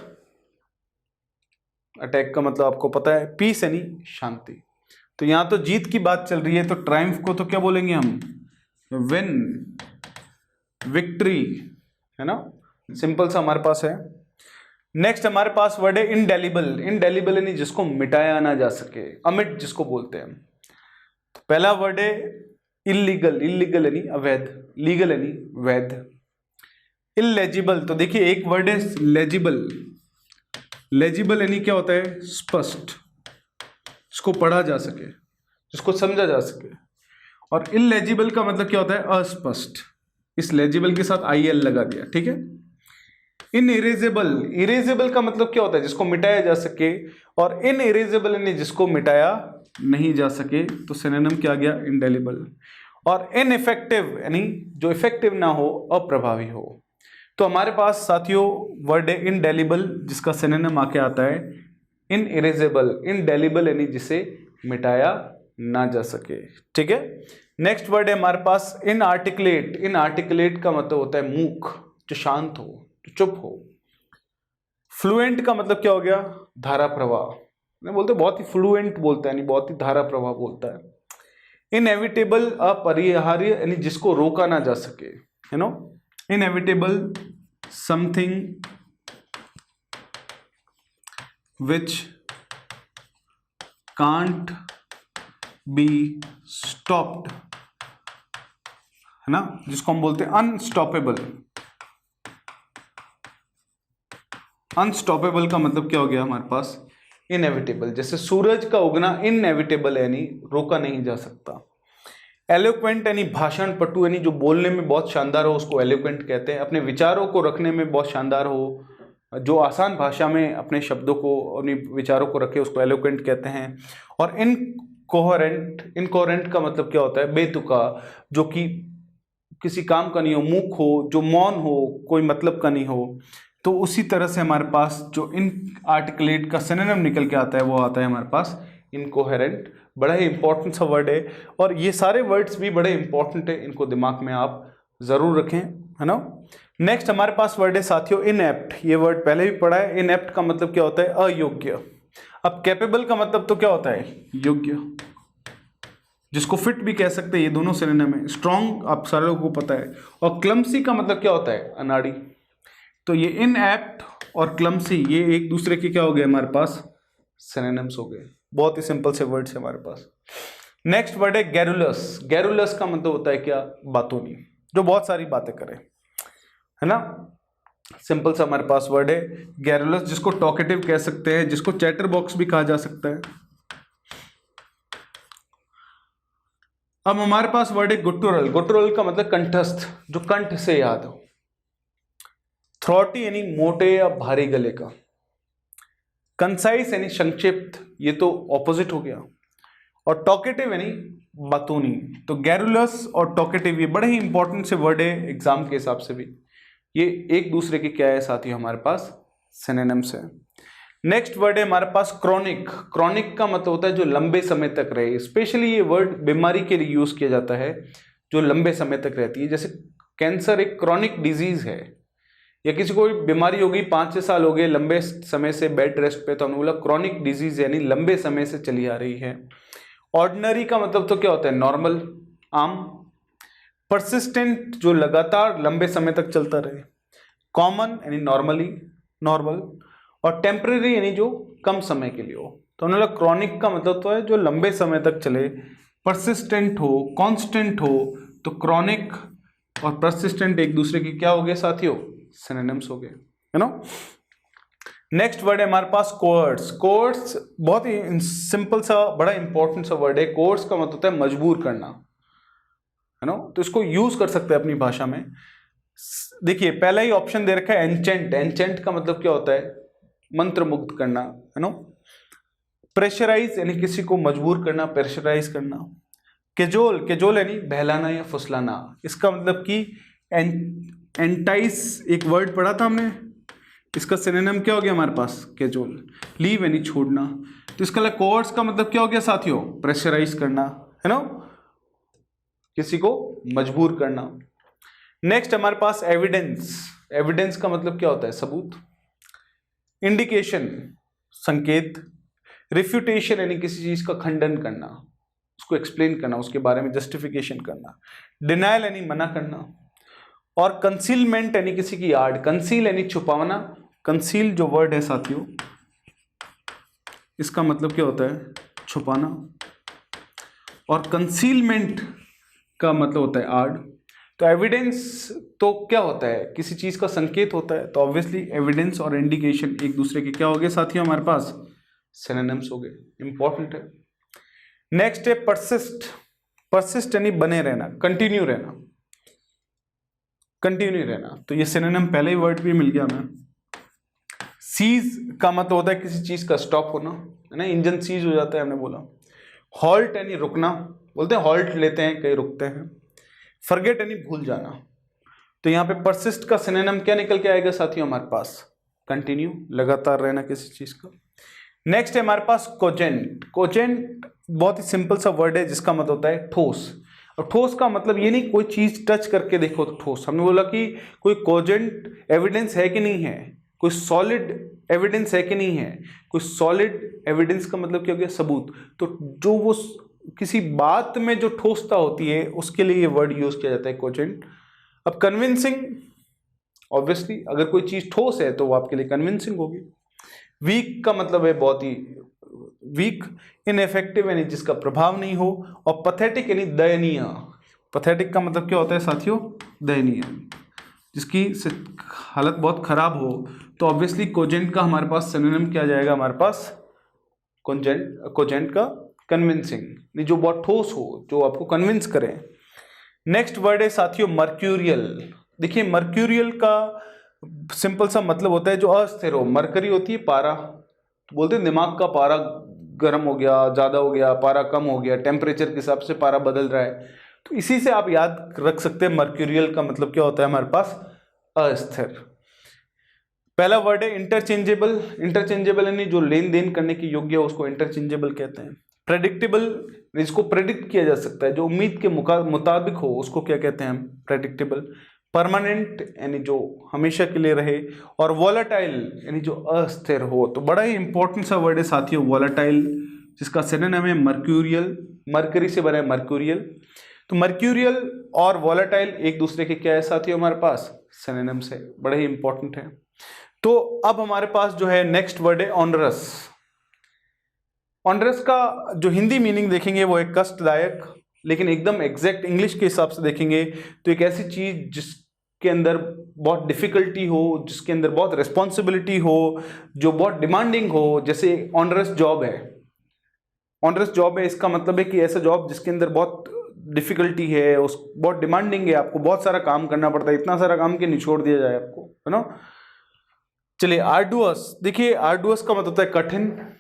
अटैक का मतलब आपको पता है पीस यानी शांति। तो यहां तो जीत की बात चल रही है, तो ट्रायम्फ को तो क्या बोलेंगे हम, विन, विक्ट्री, है ना, सिंपल सा हमारे पास है। नेक्स्ट हमारे पास वर्ड है इंडेलिबल। इंडेलिबल यानी जिसको मिटाया ना जा सके, अमिट जिसको बोलते हैं। तो पहला वर्ड है इलीगल। इलीगल यानी अवैध, लीगल यानी वैध। इलेजिबल, तो देखिए एक वर्ड है लेजिबल। लेजिबल यानी क्या होता है, स्पष्ट, जिसको पढ़ा जा सके, जिसको समझा जा सके। और इलेजिबल का मतलब क्या होता है, अस्पष्ट। इस लेजिबल के साथ IL लगा दिया, ठीक है। इनइरेजेबल, इरेजेबल का मतलब क्या होता है, जिसको मिटाया जा सके। और इनइरेजेबल यानी जिसको मिटाया नहीं जा सके, तो सिनोनिम क्या आ गया, इंडेलिबल। और इनइफेक्टिव यानी जो इफेक्टिव ना हो, अप्रभावी हो। तो हमारे पास साथियों वर्ड है इंडेलिबल, जिसका सिनोनिम आके आता है इनइरेजेबल। इंडेलिबल यानी जिसे मिटाया ना जा सके, ठीक है। नेक्स्ट वर्ड है हमारे पास इनआर्टिकुलेट। इनआर्टिकुलेट का मतलब होता है मूक, जो शांत हो, जो चुप हो। फ्लुएंट का मतलब क्या हो गया, धारा प्रवाह, नहीं बोलते बहुत ही फ्लुएंट बोलता है, यानी बहुत ही धारा प्रवाह बोलता है। इनएविटेबल, अपरिहार्य यानी जिसको रोका ना जा सके, है नो। Inevitable, something which can't be stopped, है ना, जिसको हम बोलते हैं अनस्टॉपेबल। अनस्टॉपेबल का मतलब क्या हो गया हमारे पास, इनएविटेबल। जैसे सूरज का उगना इनएविटेबल है, यानी रोका नहीं जा सकता। एलोक्वेंट यानी भाषण पटु, यानी जो बोलने में बहुत शानदार हो उसको एलोक्वेंट कहते हैं। अपने विचारों को रखने में बहुत शानदार हो, जो आसान भाषा में अपने शब्दों को, अपने विचारों को रखे, उसको एलोक्वेंट कहते हैं। और इनकोहेरेंट, इनकोहेरेंट का मतलब क्या होता है, बेतुका, जो कि किसी काम का नहीं हो, मूक हो, जो मौन हो, कोई मतलब का नहीं हो। तो उसी तरह से हमारे पास जो इन आर्टिकुलेट का सिनोनिम निकल के आता है, वो आता है हमारे पास इनकोहेरेंट। बड़ा ही इंपॉर्टेंट सा वर्ड है, और ये सारे वर्ड्स भी बड़े इंपॉर्टेंट है, इनको दिमाग में आप जरूर रखें, है ना। नेक्स्ट हमारे पास वर्ड है साथियों इनएप्ट। ये वर्ड पहले भी पढ़ा है। इनएप्ट का मतलब क्या होता है, अयोग्य। अब कैपेबल का मतलब तो क्या होता है, योग्य, जिसको फिट भी कह सकते हैं, ये दोनों सिनोनिम है। स्ट्रॉन्ग आप सारे लोगों को पता है। और क्लमसी का मतलब क्या होता है, अनाड़ी। तो ये इनएप्ट और क्लमसी, ये एक दूसरे के क्या हो गए हमारे पास, सिनोनिम्स हो गए। बहुत ही सिंपल से वर्ड्स है हमारे पास। नेक्स्ट वर्ड है गैरुलस। गैरुलस का मतलब होता है क्या, बातूनी, जो बहुत सारी बातें करे, है ना। सिंपल सा हमारे पास वर्ड है गैरुलस, जिसको टॉकेटिव कह सकते हैं, जिसको चैटर बॉक्स भी कहा जा सकता है। अब हमारे पास वर्ड है गुटुरल। गुटुरल का मतलब कंठस्थ, जो कंठ से याद हो। थ्रॉटी यानी मोटे या भारी गले का। कंसाइज यानी संक्षिप्त, ये तो ऑपोजिट हो गया। और टॉकेटिव यानी बातूनी। तो गैरुलस और टॉकेटिव ये बड़े ही इंपॉर्टेंट से वर्ड है एग्जाम के हिसाब से भी। ये एक दूसरे के क्या है साथियों, हमारे पास सिनोनिम्स है। नेक्स्ट वर्ड है हमारे पास क्रॉनिक। क्रॉनिक का मतलब होता है जो लंबे समय तक रहे। स्पेशली ये वर्ड बीमारी के लिए यूज किया जाता है, जो लंबे समय तक रहती है। जैसे कैंसर एक क्रॉनिक डिजीज है, या किसी को बीमारी हो गई 5-6 साल हो गए लंबे समय से बेड रेस्ट पे, तो हमने बोला क्रॉनिक डिजीज यानी लंबे समय से चली आ रही है। ऑर्डिनरी का मतलब तो क्या होता है, नॉर्मल, आम। परसिस्टेंट, जो लगातार लंबे समय तक चलता रहे। कॉमन यानी नॉर्मली, नॉर्मल। और टेम्परेरी यानी जो कम समय के लिए हो। तो हमने बोला क्रॉनिक का मतलब तो है जो लंबे समय तक चले, परसिस्टेंट हो, कांस्टेंट हो। तो क्रॉनिक और परसिस्टेंट एक दूसरे की क्या हो गए साथियों, सिनोनिम्स हो गए, है ना। नेक्स्ट वर्ड है हमारे पास कोर्स। कोर्स बहुत ही सिंपल सा बड़ा इंपॉर्टेंट सा वर्ड है। कोर्स का मतलब होता है मजबूर करना, है ना। तो इसको यूज कर सकते हैं अपनी भाषा में। देखिए पहला ही ऑप्शन दे रखा है एंचेंट। एंचेंट का मतलब क्या होता है, मंत्र मुग्ध करना, है ना। प्रेशराइज यानी किसी को मजबूर करना, प्रेशराइज करना। केजोल, केजोल यानी बहलाना या फुसलाना। इसका मतलब कि एंटाइस एक वर्ड पढ़ा था हमने, इसका सिनोनिम क्या हो गया हमारे पास, केजोल। लीव यानी छोड़ना। तो इसका कोर्स का मतलब क्या हो गया साथियों, प्रेशराइज करना, है ना, किसी को मजबूर करना। नेक्स्ट हमारे पास एविडेंस। एविडेंस का मतलब क्या होता है, सबूत। इंडिकेशन, संकेत। रिफ्यूटेशन यानी किसी चीज का खंडन करना, उसको एक्सप्लेन करना, उसके बारे में जस्टिफिकेशन करना। डिनायल यानी मना करना। और कंसीलमेंट यानी किसी की आड़। कंसील यानी छुपाना। कंसील जो वर्ड है साथियों, इसका मतलब क्या होता है, छुपाना। और कंसीलमेंट का मतलब होता है आड़। तो एविडेंस तो क्या होता है, किसी चीज का संकेत होता है। तो ऑब्वियसली एविडेंस और इंडिकेशन एक दूसरे के क्या हो गए साथियों, हमारे पास सिनोनिम्स हो गए, इंपॉर्टेंट है। नेक्स्ट है परसिस्ट। परसिस्ट यानी बने रहना, कंटिन्यू रहना, कंटिन्यू रहना। तो ये सिनोनिम पहले ही वर्ड भी मिल गया हमें। सीज का मतलब होता है किसी चीज का स्टॉप होना, है ना, इंजन सीज हो जाता है, हमने बोला। हॉल्ट यानी रुकना, बोलते हैं हॉल्ट लेते हैं, कहीं रुकते हैं। फॉरगेट यानी भूल जाना। तो यहाँ पे परसिस्ट का सिनोनिम क्या निकल के आएगा साथियों हमारे पास, कंटिन्यू, लगातार रहना किसी चीज का। नेक्स्ट है हमारे पास कोजेंट। कोजेंट बहुत ही सिंपल सा वर्ड है जिसका मतलब होता है ठोस। और ठोस का मतलब ये नहीं कोई चीज टच करके देखो तो ठोस। हमने बोला कि कोई कोजेंट एविडेंस है कि नहीं है, कोई सॉलिड एविडेंस है कि नहीं है। कोई सॉलिड एविडेंस का मतलब क्या हो गया, सबूत। तो जो वो किसी बात में जो ठोसता होती है उसके लिए ये वर्ड यूज किया जाता है कोजेंट। अब कन्विंसिंग, ऑब्वियसली अगर कोई चीज ठोस है तो वो आपके लिए कन्विंसिंग होगी। वीक का मतलब है बहुत ही वीक। इनएफेक्टिव यानी जिसका प्रभाव नहीं हो। और पथेटिक यानी दयनीय। पथेटिक का मतलब क्या होता है साथियों, दयनीय, जिसकी हालत बहुत खराब हो। तो ऑब्वियसली कोजेंट का हमारे पास सिनोनिम क्या जाएगा, हमारे पास कोजेंट का कन्विंसिंग, जो बहुत ठोस हो, जो आपको कन्विंस करे। नेक्स्ट वर्ड है साथियों मर्क्यूरियल। देखिए मर्क्यूरियल का सिंपल सा मतलब होता है जो अस्थिर हो। मरकरी होती है पारा, तो बोलते हैं दिमाग का पारा गर्म हो गया, ज्यादा हो गया, पारा कम हो गया, टेम्परेचर के हिसाब से पारा बदल रहा है। तो इसी से आप याद रख सकते हैं मर्क्यूरियल का मतलब क्या होता है हमारे पास, अस्थिर। पहला वर्ड है इंटरचेंजेबल। इंटरचेंजेबल यानी जो लेन देन करने की योग्य है उसको इंटरचेंजेबल कहते हैं। प्रेडिक्टेबल, इसको प्रेडिक्ट किया जा सकता है, जो उम्मीद के मुताबिक हो उसको क्या कहते हैं हम, प्रेडिक्टेबल। परमानेंट यानी जो हमेशा के लिए रहे। और वॉलेटाइल यानी जो अस्थिर हो। तो बड़ा ही इंपॉर्टेंट सा वर्ड है साथियों वॉलेटाइल, जिसका सिनोनिम है मर्क्यूरियल। मरकरी से बना है मर्क्यूरियल। तो मर्क्यूरियल और वॉलेटाइल एक दूसरे के क्या है साथियों हमारे पास, सिनोनिम्स है, बड़े ही इंपॉर्टेंट है। तो अब हमारे पास जो है नेक्स्ट वर्ड है ऑनरस। ऑनरस का जो हिंदी मीनिंग देखेंगे वो है कष्टदायक, लेकिन एकदम एग्जैक्ट इंग्लिश के हिसाब से देखेंगे तो एक ऐसी चीज जिसके अंदर बहुत डिफिकल्टी हो, जिसके अंदर बहुत रिस्पॉन्सिबिलिटी हो, जो बहुत डिमांडिंग हो। जैसे ऑनरस जॉब है, ऑनरस जॉब है इसका मतलब है कि ऐसा जॉब जिसके अंदर बहुत डिफिकल्टी है, उस बहुत डिमांडिंग है, आपको बहुत सारा काम करना पड़ता है, इतना सारा काम कि निचोड़ दिया जाए आपको, है ना। चलिए आर्डुअस। देखिए आर्डुअस का मतलब होता है कठिन,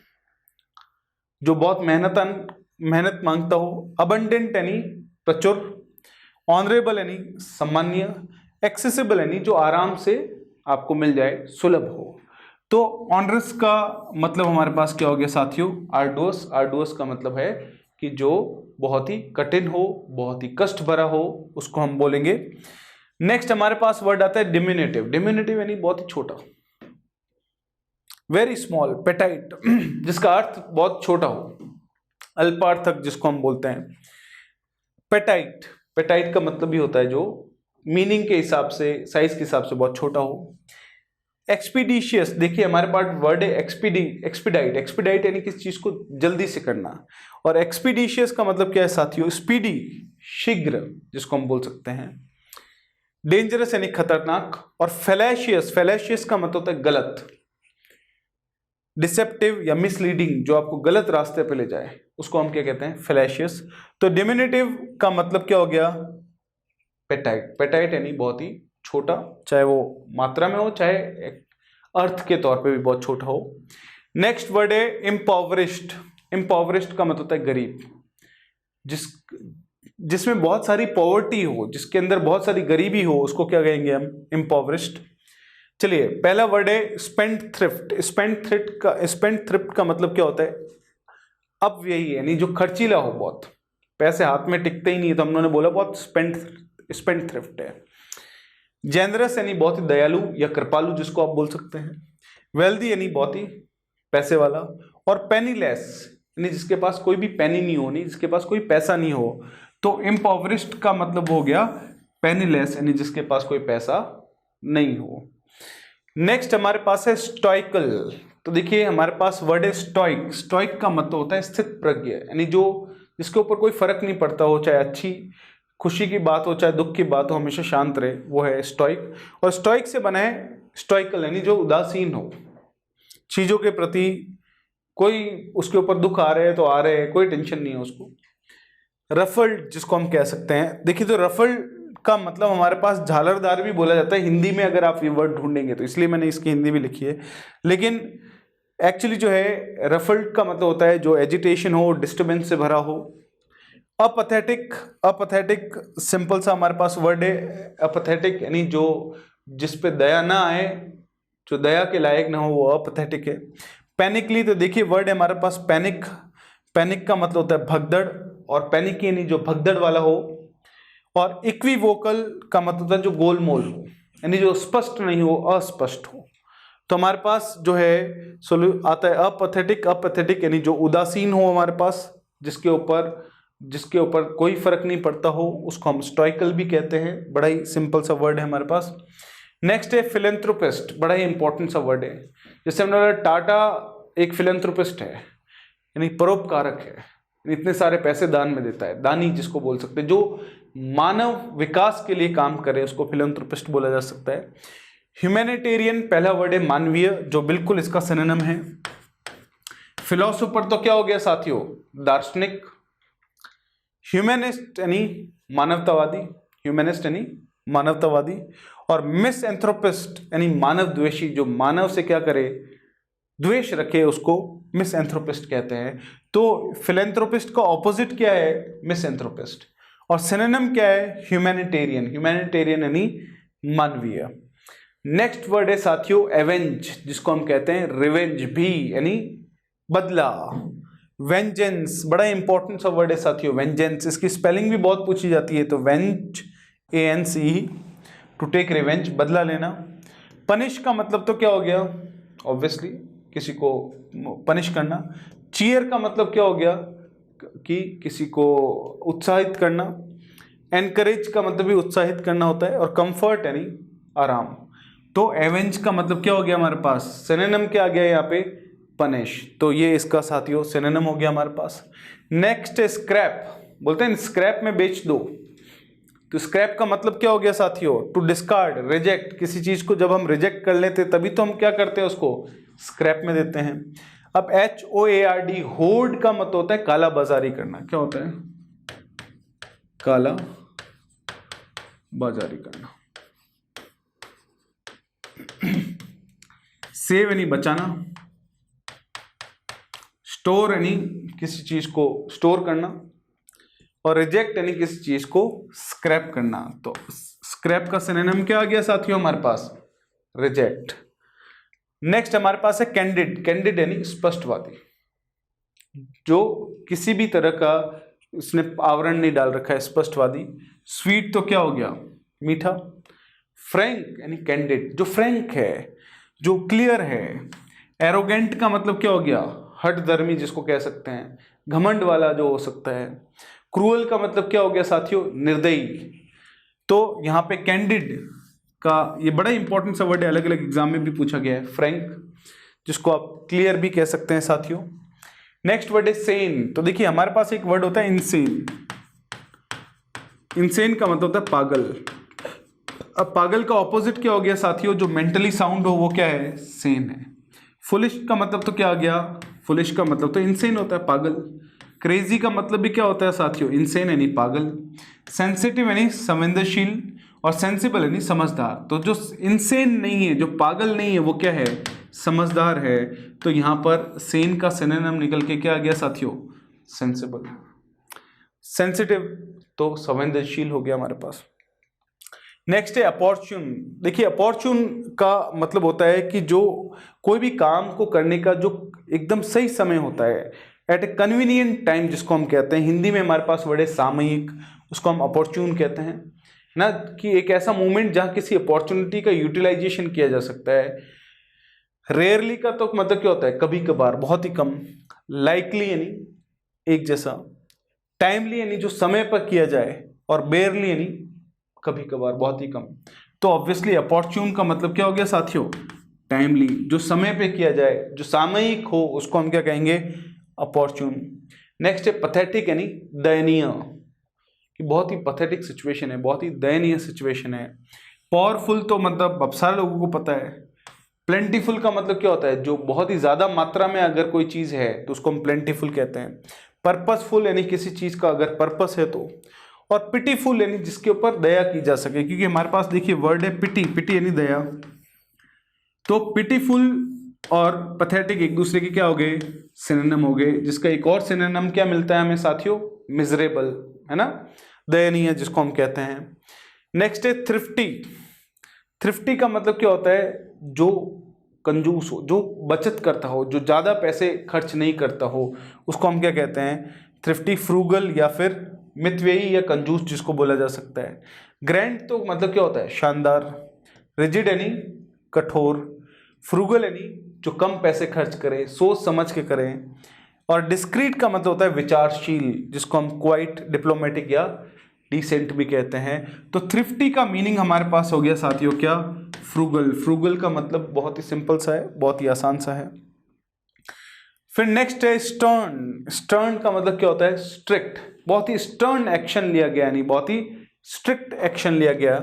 जो बहुत मेहनत मांगता हो। अबंडेंट यानी प्रचुर। ऑनरेबल यानी सम्मान्य। एक्सेसिबल यानी जो आराम से आपको मिल जाए, सुलभ हो। तो ऑनरस का मतलब हमारे पास क्या हो गया साथियों, आर्डुअस। आर्डुअस का मतलब है कि जो बहुत ही कठिन हो, बहुत ही कष्ट भरा हो, उसको हम बोलेंगे। नेक्स्ट हमारे पास वर्ड आता है डिमिनेटिव। डिमिनेटिव यानी बहुत ही छोटा, वेरी स्मॉल। पेटाइट जिसका अर्थ बहुत छोटा हो, अल्पार्थक जिसको हम बोलते हैं। पेटाइट, पेटाइट का मतलब भी होता है जो मीनिंग के हिसाब से, साइज के हिसाब से बहुत छोटा हो। एक्सपीडिशियस, देखिए हमारे पास वर्ड है एक्सपीडाइट। एक्सपीडाइट यानी किसी चीज को जल्दी से करना। और एक्सपीडिशियस का मतलब क्या है साथियों, स्पीडी, शीघ्र, जिसको हम बोल सकते हैं। डेंजरस यानी खतरनाक। और फैलेशियस, फैलेशियस का मतलब होता है गलत। डिसेप्टिव या मिसलीडिंग, जो आपको गलत रास्ते पे ले जाए, उसको हम क्या कहते हैं, फैलेशियस। तो डिमिनेटिव का मतलब क्या हो गया, पेटाइट। पेटाइट यानी बहुत ही छोटा, चाहे वो मात्रा में हो चाहे अर्थ के तौर पे भी बहुत छोटा हो। नेक्स्ट वर्ड है इम्पॉवरिश्ड। इम्पॉवरिश्ड का मतलब होता है गरीब, जिसमें बहुत सारी पॉवर्टी हो, जिसके अंदर बहुत सारी गरीबी हो, उसको क्या कहेंगे हम? इम्पोवरिश्ड। चलिए, पहला वर्ड है स्पेंट थ्रिफ्ट। स्पेंट थ्रिफ्ट का मतलब क्या होता है? अपव्ययी, यानी जो खर्चीला हो, बहुत पैसे हाथ में टिकते ही नहीं है, तो हम लोगों ने बोला बहुत स्पेंट थ्रिफ्ट है। जेनरस यानी बहुत ही दयालु या कृपालु, जिसको आप बोल सकते हैं। वेल्दी यानी बहुत ही पैसे वाला। और पेनीलेस यानी जिसके पास कोई भी पेनी नहीं हो, नहीं जिसके पास कोई पैसा नहीं हो। तो इम्पोवरिश्ड का मतलब हो गया पेनीलेस, यानी जिसके पास कोई पैसा नहीं हो। नेक्स्ट हमारे पास है स्टोइकल। तो देखिए हमारे पास वर्ड है स्टोइक। स्टोइक का मतलब होता है स्थित प्रज्ञ, यानी जो जिसके ऊपर कोई फर्क नहीं पड़ता हो, चाहे अच्छी खुशी की बात हो चाहे दुख की बात हो, हमेशा शांत रहे, वो है स्टोइक। और स्टोइक से बना है स्टोइकल, यानी जो उदासीन हो, चीजों के प्रति कोई उसके ऊपर दुख आ रहे हैं तो आ रहे हैं, कोई टेंशन नहीं है उसको। रफल्ड जिसको हम कह सकते हैं। देखिए तो रफल्ड का मतलब हमारे पास झालरदार भी बोला जाता है हिंदी में, अगर आप ये वर्ड ढूंढेंगे तो, इसलिए मैंने इसकी हिंदी भी लिखी है। लेकिन एक्चुअली जो है रफल्ड का मतलब होता है जो एजिटेशन हो, डिस्टर्बेंस से भरा हो। अपैथेटिक सिंपल सा हमारे पास वर्ड है अपैथेटिक, यानी जो जिस पे दया ना आए, जो दया के लायक ना हो, वो अपैथेटिक है। पैनिकली, तो देखिए वर्ड है हमारे पास पैनिक। पैनिक का मतलब होता है भगदड़, और पैनिक यानी जो भगदड़ वाला हो। और इक्विवोकल का मतलब होता है जो गोलमोल हो, यानी जो स्पष्ट नहीं हो, अस्पष्ट हो। तो हमारे पास जो है आता है अपैथेटिक यानी जो उदासीन हो हमारे पास, जिसके ऊपर कोई फर्क नहीं पड़ता हो, उसको हम स्टोइकल भी कहते हैं। बड़ा ही सिंपल सा वर्ड है हमारे पास। नेक्स्ट है फिलेंथ्रोपिस्ट। बड़ा ही इंपॉर्टेंट सा वर्ड है। जैसे हमने बोला टाटा एक फिलेंथ्रोपिस्ट है, यानी परोपकारक है, इतने सारे पैसे दान में देता है, दानी जिसको बोल सकते हैं, जो मानव विकास के लिए काम करे, उसको फिलेंथ्रोपिस्ट बोला जा सकता है। ह्यूमैनिटेरियन पहला वर्ड है मानवीय, जो बिल्कुल इसका सिनोनिम है। फिलोसोफर तो क्या हो गया साथियों? दार्शनिक। ह्यूमनिस्ट यानी मानवतावादी। और मिसएंथ्रोपिस्ट यानी मानव द्वेषी, जो मानव से क्या करे, द्वेष रखे, उसको मिसएंथ्रोपिस्ट कहते हैं। तो फिलेंथ्रोपिस्ट का ऑपोजिट क्या है? मिसएंथ्रोपिस्ट। और सिनोनिम क्या है? ह्यूमैनिटेरियन यानी मानवीय। नेक्स्ट वर्ड है साथियों एवेंज, जिसको हम कहते हैं रिवेंज भी, यानी बदला। वेंजेंस बड़ा इंपॉर्टेंट सा वर्ड है साथियों, वेंजेंस। इसकी स्पेलिंग भी बहुत पूछी जाती है। तो वेंज ANCE, टू टेक रिवेंज, बदला लेना। पनिश का मतलब तो क्या हो गया? ऑब्वियसली किसी को पनिश करना। चीयर का मतलब क्या हो गया? कि किसी को उत्साहित करना। एनकरेज का मतलब भी उत्साहित करना होता है। और कंफर्ट यानी आराम। तो एवेंज का मतलब क्या हो गया हमारे पास? सिनोनिम क्या आ गया यहाँ पे? पनिश। तो ये इसका साथियों सिनोनिम हो गया हमारे पास। नेक्स्ट है स्क्रैप। बोलते हैं स्क्रैप में बेच दो। तो स्क्रैप का मतलब क्या हो गया साथियों? To discard, reject. किसी चीज को जब हम रिजेक्ट कर लेते तभी तो हम क्या करते हैं, उसको स्क्रैप में देते हैं। अब HOARD, होर्ड का मतलब होता है काला बाजारी करना। क्या होता है? काला बाजारी करना। सेव यानी बचाना। स्टोर यानी किसी चीज को स्टोर करना। और रिजेक्ट यानी किसी चीज को स्क्रैप करना। तो स्क्रैप का सिनोनिम क्या आ गया साथियों हमारे पास? रिजेक्ट। नेक्स्ट हमारे पास है कैंडिड। कैंडिड यानी स्पष्टवादी, जो किसी भी तरह का उसने आवरण नहीं डाल रखा है, स्पष्टवादी। स्वीट तो क्या हो गया? मीठा। फ्रैंक यानी कैंडिड, जो फ्रैंक है, जो क्लियर है। एरोगेंट का मतलब क्या हो गया? हठधर्मी जिसको कह सकते हैं, घमंड वाला जो हो सकता है। क्रूअल का मतलब क्या हो गया साथियों? निर्दयी। तो यहाँ पे कैंडिड का ये बड़ा इंपॉर्टेंट सा वर्ड है, अलग अलग एग्जाम में भी पूछा गया है। फ्रैंक जिसको आप क्लियर भी कह सकते हैं साथियों। नेक्स्ट वर्ड है सेन। तो देखिए हमारे पास एक वर्ड होता है इनसेन। इनसेन का मतलब होता है पागल। अब पागल का ऑपोजिट क्या हो गया साथियों? जो मेंटली साउंड हो वो क्या है? सेन है। फुलिश का मतलब तो क्या आ गया? फुलिश का मतलब तो इनसेन होता है, पागल। क्रेजी का मतलब भी क्या होता है साथियों? इनसेन यानी पागल। सेंसिटिव यानी संवेदनशील। और सेंसिबल यानी समझदार। तो जो इनसेन नहीं है, जो पागल नहीं है, वो क्या है? समझदार है। तो यहाँ पर सेन का सिनोनिम निकल के क्या आ गया साथियों? सेंसिबल। सेंसिटिव तो संवेदनशील हो गया हमारे पास। नेक्स्ट है अपॉर्चुन। देखिए अपॉर्चुन का मतलब होता है कि जो कोई भी काम को करने का जो एकदम सही समय होता है, एट ए कन्वीनियंट टाइम जिसको हम कहते हैं, हिंदी में हमारे पास वर्ड है सामयिक, उसको हम अपॉर्चुन कहते हैं ना, कि एक ऐसा मोमेंट जहां किसी अपॉर्चुनिटी का यूटिलाइजेशन किया जा सकता है। रेयरली का तो मतलब क्या होता है, कभी कभार, बहुत ही कम। लाइकली यानी एक जैसा। टाइमली यानी जो समय पर किया जाए, और बेयरली यानी कभी कभार, बहुत ही कम। तो ऑब्वियसली अपॉर्चुन का मतलब क्या हो गया साथियों, टाइमली, जो समय पे किया जाए, जो सामयिक हो, उसको हम क्या कहेंगे, अपॉर्चुन। नेक्स्ट है पैथेटिक यानी दयनीय, कि बहुत ही पैथेटिक सिचुएशन है, बहुत ही दयनीय सिचुएशन है। पावरफुल तो मतलब अब सारे लोगों को पता है। प्लेंटीफुल का मतलब क्या होता है, जो बहुत ही ज्यादा मात्रा में अगर कोई चीज है तो उसको हम प्लेंटीफुल कहते हैं। पर्पसफुल यानी किसी चीज का अगर पर्पस है तो। और पिटीफुल यानी जिसके ऊपर दया की जा सके, क्योंकि हमारे पास देखिए वर्ड है पिटी, पिटी यानी दया। तो पिटीफुल और पैथेटिक एक दूसरे के क्या हो गए, सिनोनिम हो गए, जिसका एक और सिनोनिम क्या मिलता है हमें साथियों, मिजरेबल, है ना, दयनीय जिसको हम कहते हैं। नेक्स्ट है थ्रिफ्टी। थ्रिफ्टी का मतलब क्या होता है, जो कंजूस हो, जो बचत करता हो, जो ज्यादा पैसे खर्च नहीं करता हो, उसको हम क्या कहते हैं, थ्रिफ्टी। फ्रूगल या फिर मितव्ययी या कंजूस जिसको बोला जा सकता है। ग्रैंड तो मतलब क्या होता है, शानदार। रिजिड यानी कठोर। फ्रूगल यानी जो कम पैसे खर्च करे, सोच समझ के करें। और डिस्क्रीट का मतलब होता है विचारशील, जिसको हम क्वाइट, डिप्लोमेटिक या डिसेंट भी कहते हैं। तो थ्रिफ्टी का मीनिंग हमारे पास हो गया साथियों क्या, फ्रूगल। फ्रूगल का मतलब बहुत ही सिंपल सा है, बहुत ही आसान सा है। फिर नेक्स्ट है स्टर्न। स्टर्न का मतलब क्या होता है, स्ट्रिक्ट, बहुत ही स्टर्न एक्शन लिया गया, यानी बहुत ही स्ट्रिक्ट एक्शन लिया गया।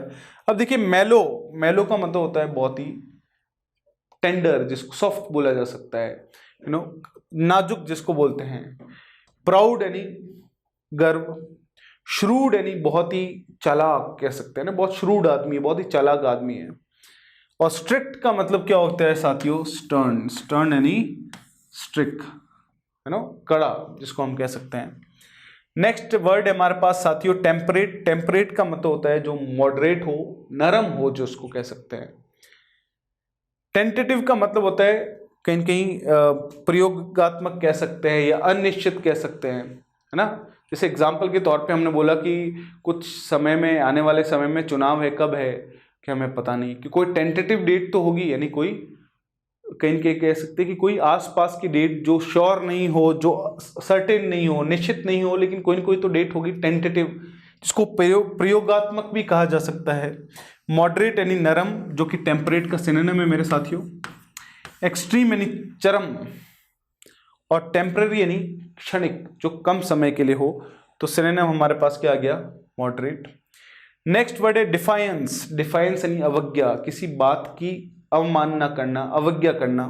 अब देखिए मेलो, मेलो का मतलब होता है बहुत ही टेंडर, जिसको सॉफ्ट बोला जा सकता है, नाजुक जिसको बोलते हैं। प्राउड यानी गर्व। श्रूड यानी बहुत ही चालाक कह सकते हैं ना, बहुत श्रूड आदमी है, बहुत ही चालाक आदमी है। और स्ट्रिक्ट का मतलब क्या होता है साथियों, स्टर्न। स्टर्न यानी स्ट्रिक्ट, है ना, कड़ा जिसको हम कह सकते हैं। नेक्स्ट वर्ड है हमारे पास साथियों टेम्परेट। टेम्परेट का मतलब होता है जो मॉडरेट हो, नरम हो, जो उसको कह सकते हैं। टेंटेटिव का मतलब होता है कहीं कहीं प्रयोगात्मक कह सकते हैं, या अनिश्चित कह सकते हैं, है ना। जैसे एग्जाम्पल के तौर पे हमने बोला कि कुछ समय में, आने वाले समय में चुनाव है, कब है कि हमें पता नहीं, कि कोई टेंटेटिव डेट तो होगी, यानी कोई कहीं कह सकते हैं कि कोई आसपास की डेट जो श्योर नहीं हो, जो सर्टेन नहीं हो, निश्चित नहीं हो, लेकिन कोई ना कोई तो डेट होगी टेंटेटिव, जिसको प्रयोगात्मक भी कहा जा सकता है। मॉडरेट यानी नरम, जो कि टेम्परेट का सिनोनिम है मेरे साथियों। एक्सट्रीम यानी चरम, और टेम्पररी यानी क्षणिक, जो कम समय के लिए हो। तो सिनोनिम हमारे पास क्या आ गया, मॉडरेट। नेक्स्ट वर्ड है डिफायंस। डिफायंस यानी अवज्ञा, किसी बात की अवमानना करना, अवज्ञा करना।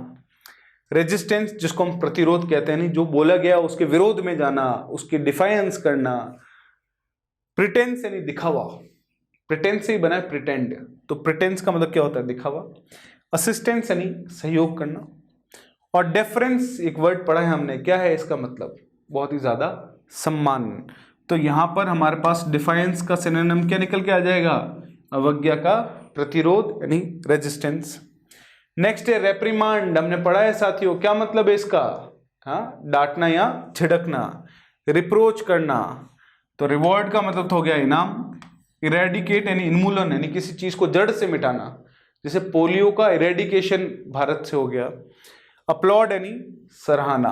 रेजिस्टेंस जिसको हम प्रतिरोध कहते हैं, जो बोला गया उसके विरोध में जाना, उसके डिफायंस करना। प्रिटेंस यानी दिखावा, प्रिटेंस से ही बना है प्रिटेंड, तो प्रिटेंस का मतलब क्या होता है, दिखावा। असिस्टेंस यानी सहयोग करना। और डेफरेंस एक वर्ड पढ़ा है हमने, क्या है इसका मतलब, बहुत ही ज्यादा सम्मान। तो यहां पर हमारे पास डिफायंस का सिनोनिम क्या निकल के आ जाएगा, अवज्ञा का प्रतिरोध यानी रेजिस्टेंस। नेक्स्ट है रेप्रिमांड। हमने पढ़ा है साथियों, क्या मतलब है इसका, हाँ, डांटना या झिड़कना। रिप्रोच करना, तो रिवॉर्ड का मतलब तो हो गया इनाम। इरेडिकेट यानी इन्मूलन, यानी किसी चीज को जड़ से मिटाना, जैसे पोलियो का इरेडिकेशन भारत से हो गया। अपलॉड यानी सराहना।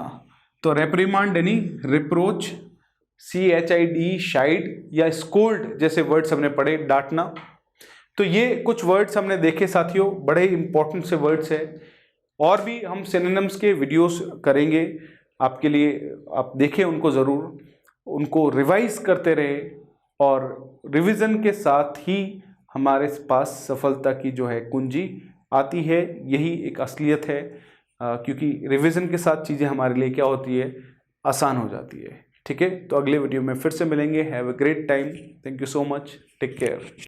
तो रेप्रिमांड यानी रिप्रोच, CHID शाइड या स्कोल्ड जैसे वर्ड्स हमने पढ़े, डांटना। तो ये कुछ वर्ड्स हमने देखे साथियों, बड़े इंपॉर्टेंट से वर्ड्स हैं। और भी हम सिनोनिम्स के वीडियोस करेंगे आपके लिए, आप देखें उनको ज़रूर, उनको रिवाइज करते रहे, और रिवीजन के साथ ही हमारे पास सफलता की जो है कुंजी आती है। यही एक असलियत है, क्योंकि रिवीजन के साथ चीज़ें हमारे लिए क्या होती है, आसान हो जाती है। ठीक है, तो अगले वीडियो में फिर से मिलेंगे। Have a great time, thank you so much, take care.